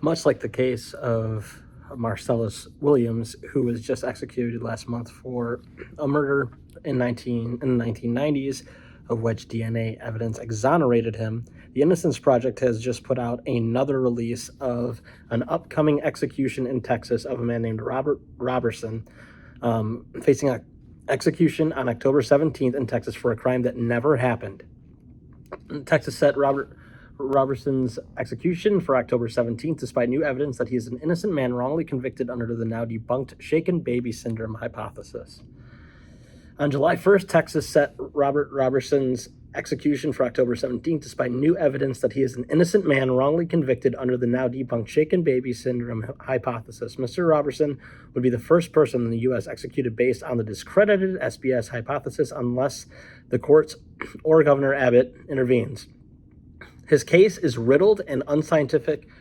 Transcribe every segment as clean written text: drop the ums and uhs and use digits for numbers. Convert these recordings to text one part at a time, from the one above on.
Much like the case of Marcellus Williams, who was just executed last month for a murder in the 1990s, of which DNA evidence exonerated him, the Innocence Project has just put out another release of an upcoming execution in Texas of a man named Robert Roberson, facing an execution on October 17th in Texas for a crime that never happened. Texas set Roberson's execution for October 17th, despite new evidence that he is an innocent man wrongly convicted under the now debunked shaken baby syndrome hypothesis. On July 1st, Texas set Robert Roberson's execution for October 17th, despite new evidence that he is an innocent man wrongly convicted under the now debunked shaken baby syndrome hypothesis. Mr. Roberson would be the first person in the U.S. executed based on the discredited SBS hypothesis unless the courts or Governor Abbott intervenes. His case is riddled and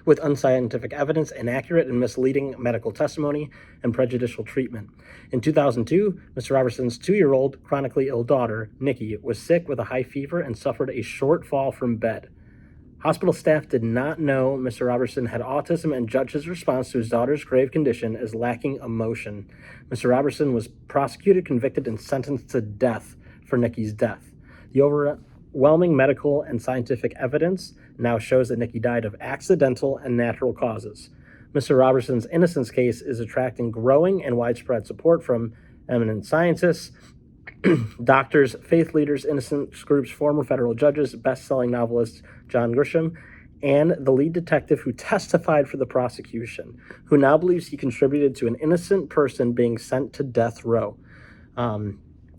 with unscientific evidence, inaccurate and misleading medical testimony, and prejudicial treatment. In 2002, Mr. Roberson's 2-year-old chronically ill daughter, Nikki, was sick with a high fever and suffered a short fall from bed. Hospital staff did not know Mr. Roberson had autism and judged his response to his daughter's grave condition as lacking emotion. Mr. Roberson was prosecuted, convicted, and sentenced to death for Nikki's death. The overwhelming medical and scientific evidence now shows that Nikki died of accidental and natural causes. Mr. Roberson's innocence case is attracting growing and widespread support from eminent scientists, doctors, faith leaders, innocence groups, former federal judges, best-selling novelist John Grisham, and the lead detective who testified for the prosecution, who now believes he contributed to an innocent person being sent to death row.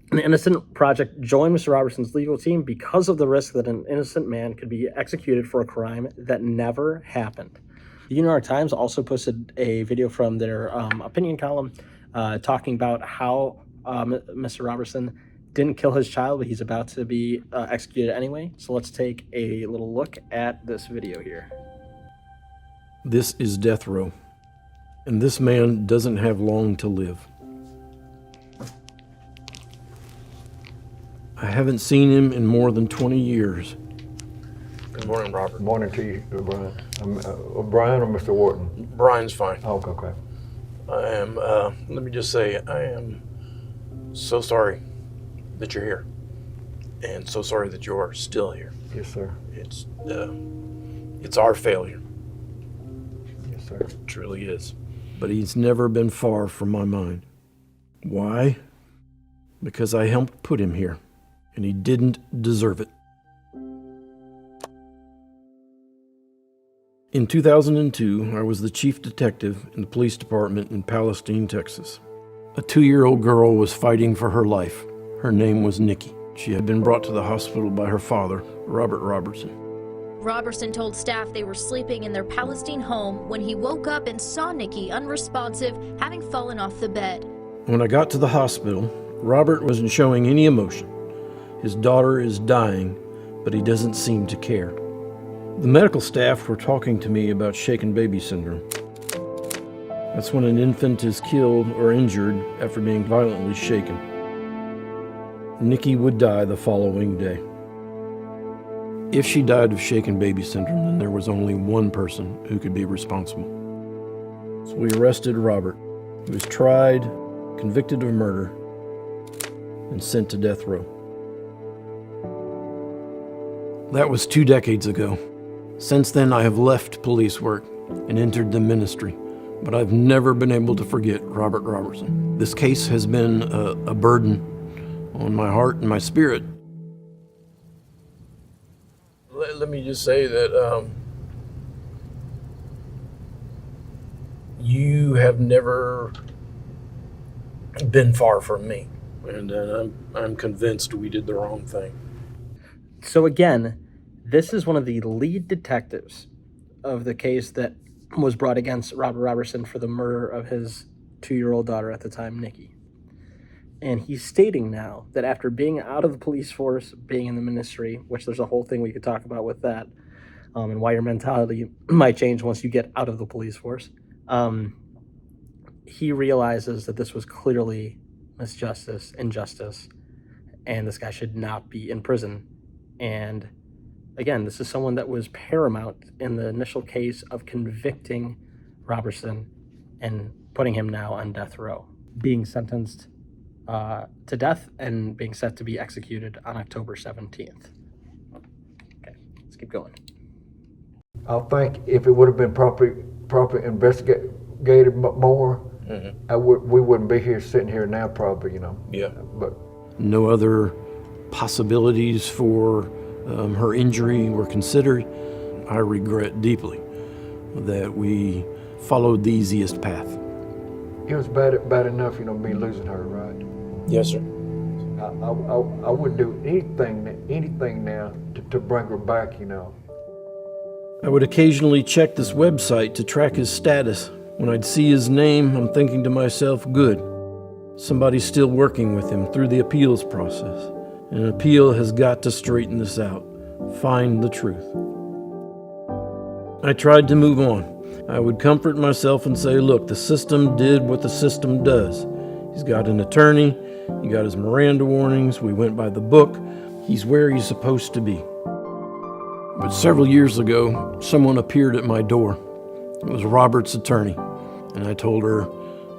The Innocence Project joined Mr. Roberson's legal team because of the risk that an innocent man could be executed for a crime that never happened. The New York Times also posted a video from their opinion column talking about how Mr. Roberson didn't kill his child, but he's about to be executed anyway. So let's take a little look at this video here. This is death row, and this man doesn't have long to live. I haven't seen him in more than 20 years. Good morning, Robert. Good morning to you, Brian. Brian or Mr. Wharton? Brian's fine. Oh, okay. I am, let me just say, I am so sorry that you're here. And so sorry that you're still here. Yes, sir. It's our failure. Yes, sir. It truly is. But he's never been far from my mind. Why? Because I helped put him here, and he didn't deserve it. In 2002, I was the chief detective in the police department in Palestine, Texas. A 2-year-old girl was fighting for her life. Her name was Nikki. She had been brought to the hospital by her father, Robert Roberson. Roberson told staff they were sleeping in their Palestine home when he woke up and saw Nikki unresponsive, having fallen off the bed. When I got to the hospital, Robert wasn't showing any emotion. His daughter is dying, but he doesn't seem to care. The medical staff were talking to me about shaken baby syndrome. That's when an infant is killed or injured after being violently shaken. Nikki would die the following day. If she died of shaken baby syndrome, then there was only one person who could be responsible. So we arrested Robert. He was tried, convicted of murder, and sent to death row. That was 2 decades ago. Since then, I have left police work and entered the ministry, but I've never been able to forget Robert Roberson. This case has been a burden on my heart and my spirit. Let me just say that you have never been far from me, and I'm convinced we did the wrong thing. So again, this is one of the lead detectives of the case that was brought against Robert Roberson for the murder of his 2-year-old daughter at the time, Nikki. And he's stating now that after being out of the police force, being in the ministry, which there's a whole thing we could talk about with that, and why your mentality might change once you get out of the police force, he realizes that this was clearly injustice, and this guy should not be in prison. And Again, this is someone that was paramount in the initial case of convicting Roberson and putting him now on death row, being sentenced to death and being set to be executed on October 17th. Okay, let's keep going. I think if it would have been properly investigated more, we wouldn't be here sitting here now, probably, you know. Yeah. But No other possibilities for her injury were considered. I regret deeply that we followed the easiest path. it was bad enough, you know, me losing her, right? Yes, sir. I wouldn't do anything now to bring her back, you know. I would occasionally check this website to track his status. When I'd see his name, I'm thinking to myself, good. Somebody's still working with him through the appeals process. An appeal has got to straighten this out, find the truth. I tried to move on. I would comfort myself and say, look, the system did what the system does. He's got an attorney, he got his Miranda warnings, we went by the book, he's where he's supposed to be. But several years ago, someone appeared at my door. It was Robert's attorney, and I told her,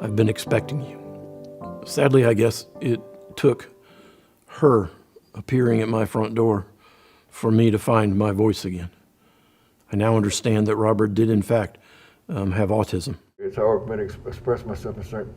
I've been expecting you. Sadly, I guess it took her appearing at my front door for me to find my voice again. I now understand that Robert did, in fact, have autism. It's hard for me to express myself in certain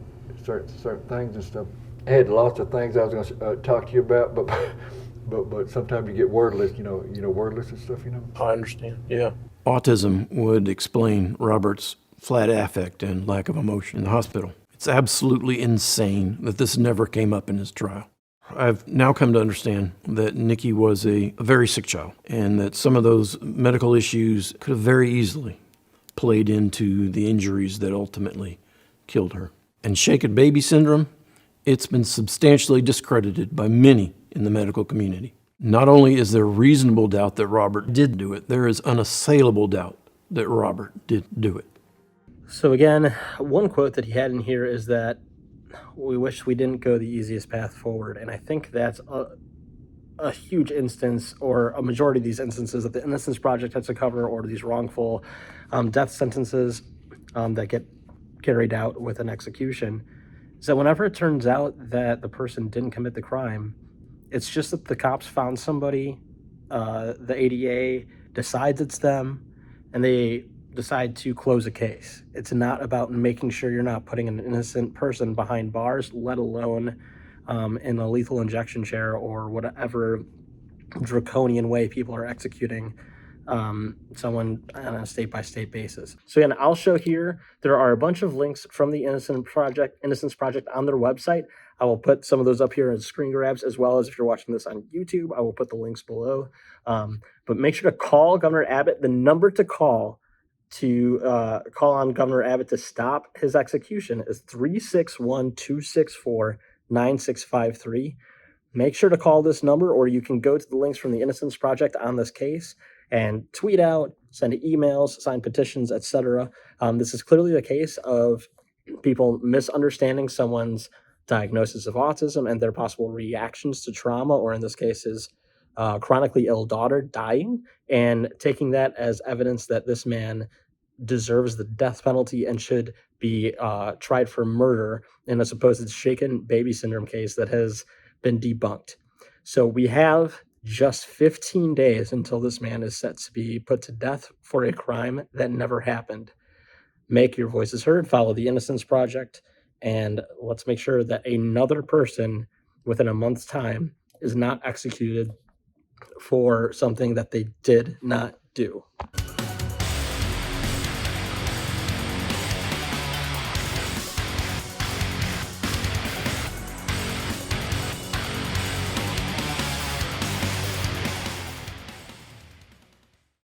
things and stuff. I had lots of things I was going to talk to you about, but sometimes you get wordless, you know, wordless and stuff, you know. I understand. Yeah. Autism would explain Robert's flat affect and lack of emotion in the hospital. It's absolutely insane that this never came up in his trial. I've now come to understand that Nikki was a very sick child and that some of those medical issues could have very easily played into the injuries that ultimately killed her. And shaken baby syndrome, it's been substantially discredited by many in the medical community. Not only is there reasonable doubt that Robert did do it, there is unassailable doubt that Robert did do it. So again, one quote that he had in here is that we wish we didn't go the easiest path forward. And I think that's a huge instance, or a majority of these instances that the Innocence Project has to cover, or these wrongful death sentences that get carried out with an execution. So whenever it turns out that the person didn't commit the crime, it's just that the cops found somebody, the ADA decides it's them, and they decide to close a case. It's not about making sure you're not putting an innocent person behind bars, let alone in a lethal injection chair or whatever draconian way people are executing someone on a state-by-state basis. So again, I'll show here, there are a bunch of links from the Innocence Project on their website. I will put some of those up here as screen grabs, as well as if you're watching this on YouTube, I will put the links below. But make sure to call Governor Abbott. The number to call on Governor Abbott to stop his execution is 361-264-9653. Make sure to call this number, or you can go to the links from the Innocence Project on this case and tweet out, send emails, sign petitions, etc. This is clearly a case of people misunderstanding someone's diagnosis of autism and their possible reactions to trauma, or in this case, his chronically ill daughter dying, and taking that as evidence that this man deserves the death penalty and should be tried for murder in a supposed shaken baby syndrome case that has been debunked. So we have just 15 days until this man is set to be put to death for a crime that never happened. Make your voices heard, follow the Innocence Project, and let's make sure that another person within a month's time is not executed for something that they did not do.